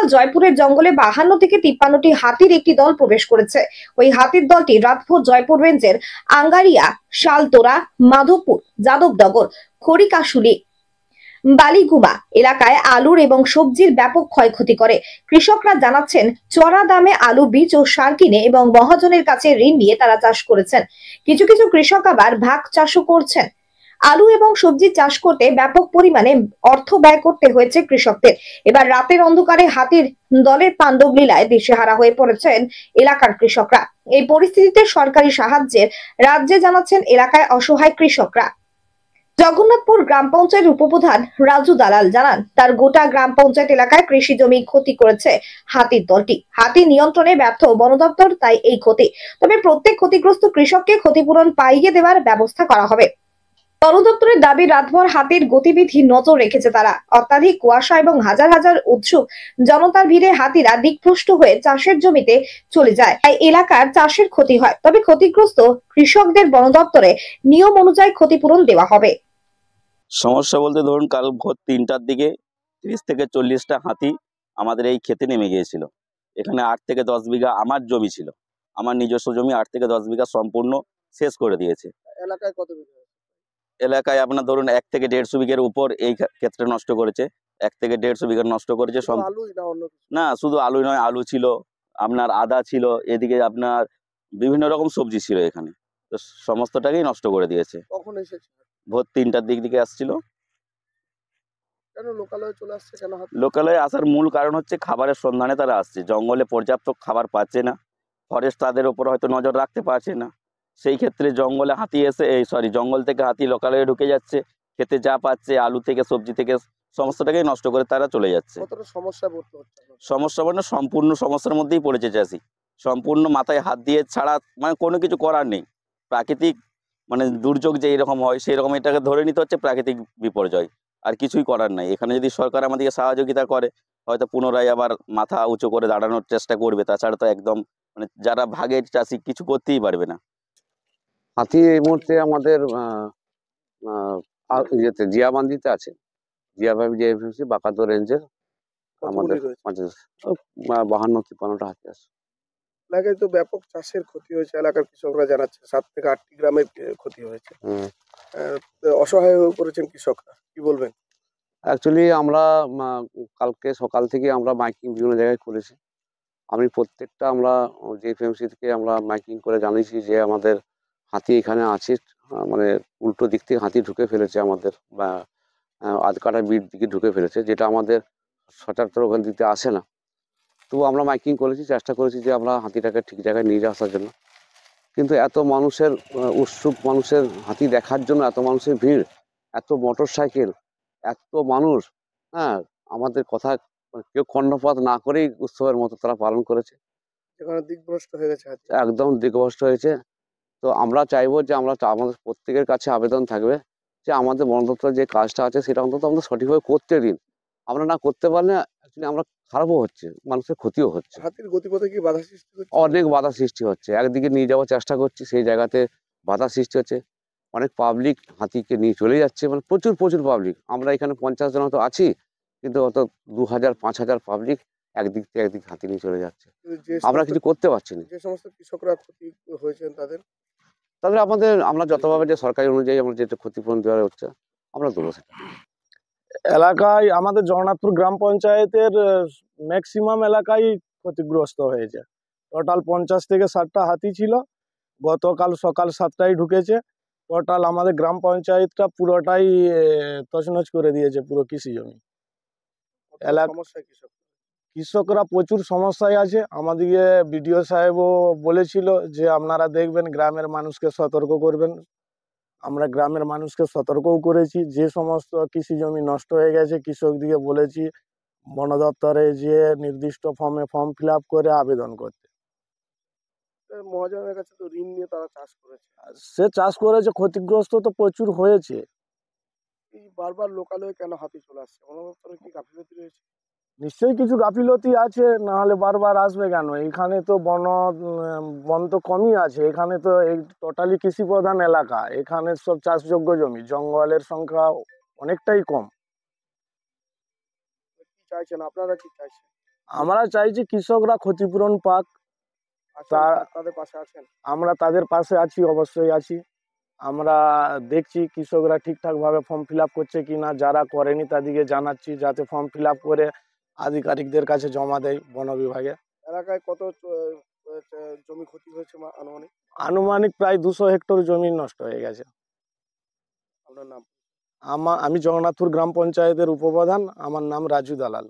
গতকাল জয়পুরের জঙ্গলে 52 থেকে 53টি হাতির একটি দল প্রবেশ করেছে। ওই হাতির দলটি রাতভর জয়পুর রেঞ্জের আঙ্গারিয়া, শালতোরা, মাধবপুর, যাদবনগর, খড়িকাশুলি, বালিগুমা এলাকায় আলুর এবং সবজির ব্যাপক ক্ষয়ক্ষতি করে। কৃষকরা জানাচ্ছেন, চড়া দামে আলু বীজ ও সার কিনে এবং মহাজনের কাছে ঋণ নিয়ে তারা চাষ করেছেন। কিছু কিছু কৃষক আবার ভাগ চাষও করছেন। আলু এবং সবজি চাষ করতে ব্যাপক পরিমাণে অর্থ ব্যয় করতে হয়েছে কৃষকদের। এবার রাতের অন্ধকারে হাতির দলের তাণ্ডব লীলায় দিশেহারা হয়ে পড়েছেন এলাকার কৃষকরা। এই পরিস্থিতিতে সরকারি সাহায্যের রাজ্যে জানাচ্ছেন এলাকায় অসহায় কৃষকরা। জগন্নাথপুর গ্রাম পঞ্চায়েত উপপ্রধান রাজু দালাল জানান, তার গোটা গ্রাম পঞ্চায়েত এলাকায় কৃষি জমি ক্ষতি করেছে হাতির দলটি। হাতি নিয়ন্ত্রণে ব্যর্থ বন দপ্তর, তাই এই ক্ষতি। তবে প্রত্যেক ক্ষতিগ্রস্ত কৃষককে ক্ষতিপূরণ পাইয়ে দেওয়ার ব্যবস্থা করা হবে। বন দপ্তরের দাবি, রাতভর হাতির গতিবিধি নজর রেখেছে তারা। অত্যাধিক কুয়াশা এবং হাজার হাজার উৎসুক জনতার ভিড়ে হাতিরা দিকভ্রষ্ট হয়ে চাষের জমিতে চলে যায়, তাই এলাকার চাষের ক্ষতি হয়। তবে ক্ষতিগ্রস্ত কৃষকদের বন দপ্তরে নিয়ম অনুযায়ী ক্ষতিপূরণ দেওয়া হবে। সমস্যা বলতে ধরুন, কাল ভোর 3টার দিকে 30 থেকে 40টা হাতি আমাদের এই ক্ষেতে নেমে গিয়েছিল। এখানে 8 থেকে 10 বিঘা আমার জমি ছিল, আমার নিজস্ব জমি 8 থেকে 10 বিঘা সম্পূর্ণ শেষ করে দিয়েছে। এলাকায় কত বিঘা? এলাকায় আপনার ধরুন 1 থেকে 150 বিঘার উপর এই ক্ষেত্রে নষ্ট করেছে। 1 থেকে 150 বিঘা নষ্ট করেছে। না, শুধু আলু নয়, আলু ছিল, আপনার আদা ছিল, এদিকে আপনার বিভিন্ন রকম সবজি ছিল এখানে। তো সমস্তটাকেই নষ্ট করে দিয়েছে। কখন এসেছে? ভোর 3টার দিকে আসছিল। কেন লোকালয়ে চলে আসছে কেন? লোকালয়ে আসার মূল কারণ হচ্ছে খাবারের সন্ধানে তারা আসছে। জঙ্গলে পর্যাপ্ত খাবার পাচ্ছে না, ফরেস্ট তাদের উপর হয়তো নজর রাখতে পারছে না। সেই ক্ষেত্রে জঙ্গলে হাতি এসে জঙ্গল থেকে হাতি লোকালয়ে ঢুকে যাচ্ছে, খেতে যা পাচ্ছে আলু থেকে সবজি থেকে সমস্তটাকেই নষ্ট করে তারা চলে যাচ্ছে। কতটা সমস্যা পড়তে হচ্ছে? সমস্যা মানে সম্পূর্ণ সমস্যার মধ্যেই পড়েছে চাষি। সম্পূর্ণ মাথায় হাত দিয়ে ছাড়া মানে কোনো কিছু করার নেই। প্রাকৃতিক মানে দুর্যোগ যে এরকম হয় সেই রকম এটাকে ধরে নিতে হচ্ছে প্রাকৃতিক বিপর্যয়, আর কিছুই করার নাই। এখানে যদি সরকার আমাদেরকে সহযোগিতা করে, হয়তো পুনরায় আবার মাথা উঁচু করে দাঁড়ানোর চেষ্টা করবে। তাছাড়া তো একদম মানে যারা ভাগের চাষি কিছু করতেই পারবে না। হাতি এই মুহূর্তে আমাদের ইয়েতে জিয়াবান্দিতে আছে। জিয়াবান্দি জিএফএমসি বাকাতো রেঞ্জের আমাদের 52-53টা হাতি আছে। এলাকায় তো ব্যাপক চাষের ক্ষতি হয়েছে, এলাকার কৃষকরা জানাচ্ছে 7 থেকে 8টি গ্রামের ক্ষতি হয়েছে। অসহায় হয়ে পড়েছেন কৃষকরা, কি বলবেন? অ্যাকচুয়ালি আমরা কালকে সকাল থেকে আমরা মাইকিং বিভিন্ন জায়গায় করেছি। আমি প্রত্যেকটা আমরা জিএফএমসি থেকে আমরা মাইকিং করে জানিয়েছি যে আমাদের হাতি এখানে আছে, মানে উল্টো দিক থেকে হাতি ঢুকে ফেলেছে আমাদের, বা আধকাটা বিট দিকে ঢুকে ফেলেছে, যেটা আমাদের সচরাচর ওখান দিতে আসে না। তো আমরা মাইকিং করেছি, চেষ্টা করেছি যে আমরা হাতিটাকে ঠিক জায়গায় নিয়ে আসার জন্য। কিন্তু এত মানুষের উৎসুক মানুষের হাতি দেখার জন্য এত মানুষের ভিড়, এত মোটর সাইকেল, এত মানুষ, হ্যাঁ, আমাদের কথা কেউ কর্ণপাত না করেই উৎসবের মতো তারা পালন করেছে। দিকভ্রষ্ট হয়ে গেছে, একদম দিকভ্রষ্ট হয়েছে। তো আমরা চাইবো যে আমাদের প্রত্যেকের কাছে আবেদন থাকবে যে আমাদের বন দপ্তরের যে কাজটা আছে সেটা অন্তত আমাদের সঠিকভাবে করতে দিন। আমরা না করতে পারলে অ্যাকচুয়ালি আমরা খারাপও হচ্ছে, মানুষের ক্ষতিও হচ্ছে। হাতির গতিপথে কি বাধা সৃষ্টি হচ্ছে? অনেক বাধা সৃষ্টি হচ্ছে। একদিকে নিয়ে যাওয়ার চেষ্টা করছি, সেই জায়গাতে বাধা সৃষ্টি হচ্ছে। অনেক পাবলিক হাতিকে নিয়ে চলে যাচ্ছে, মানে প্রচুর পাবলিক। আমরা এখানে 50 জন মতো আছি, কিন্তু অত 2000-5000 পাবলিক একদিক থেকে একদিক হাতি নিয়ে চলে যাচ্ছে। আমরা কিছু করতে পারছি না। যে সমস্ত কৃষকরা ক্ষতি হয়েছেন তাদের আমরা যতভাবে যে সরকারি অনুযায়ী আমরা যেটা ক্ষতিপূরণ দেওয়া হচ্ছে আমরা দেবো সেটা। এলাকায় আমাদের জগন্নাথপুর গ্রাম পঞ্চায়েতের ম্যাক্সিমাম এলাকায় ক্ষতিগ্রস্ত হয়েছে। টোটাল 50 থেকে 60টা হাতি ছিল। গতকাল সকাল 7টায় ঢুকেছে। টোটাল আমাদের গ্রাম পঞ্চায়েতটা পুরোটাই তছনছ করে দিয়েছে, পুরো কৃষি জমি। কৃষকরা প্রচুর সমস্যায় আছে। আমাদেরকে বিডিও সাহেবও বলেছিল যে আপনারা দেখবেন, গ্রামের মানুষকে সতর্ক করবেন। আমরা গ্রামের মানুষকে সতর্কও করেছি। যে সমস্ত কৃষি জমি নষ্ট হয়ে গেছে কৃষকদিকে বলেছি বন দপ্তরে যে নির্দিষ্ট ফর্ম ফিল আপ করে আবেদন করতে। মহাজনের কাছে তো ঋণ নিয়ে তারা চাষ করেছে। সে চাষ করেছে, ক্ষতিগ্রস্ত তো প্রচুর হয়েছে। এই বারবার লোকালয়ে কেন হাতি চলে আসছে? বন দপ্তরে কি গাফিলতি রয়েছে? নিশ্চয়ই কিছু গাফিলতি আছে, না হলে বারবার আসবে কেন? এখানে তো বন তো কমই আছে। এখানে তো এই টোটালি কৃষি প্রধান এলাকা, এখানে সব চাষযোগ্য জমি, জঙ্গলের সংখ্যা অনেকটাই কম। কি চাইছেন আপনারা, কি চাইছেন? আমরা চাইছি কৃষকরা ক্ষতিপূরণ পাক। তাদের পাশে আছেন? আমরা তাদের পাশে আছি, অবশ্যই আছি। আমরা দেখছি কৃষকরা ঠিকঠাক ভাবে ফর্ম ফিল আপ করছে কিনা, যারা করেনি তাদেরকে জানাচ্ছি যাতে ফর্ম ফিল আপ করে আধিকারিকদের কাছে জমা দেয় বন বিভাগে। এলাকায় কত জমি ক্ষতি হয়েছে আনুমানিক? আনুমানিক প্রায় 200 হেক্টর জমি নষ্ট হয়ে গেছে। আপনার নাম? আমি জগন্নাথপুর গ্রাম পঞ্চায়েতের উপপ্রধান, আমার নাম রাজু দালাল।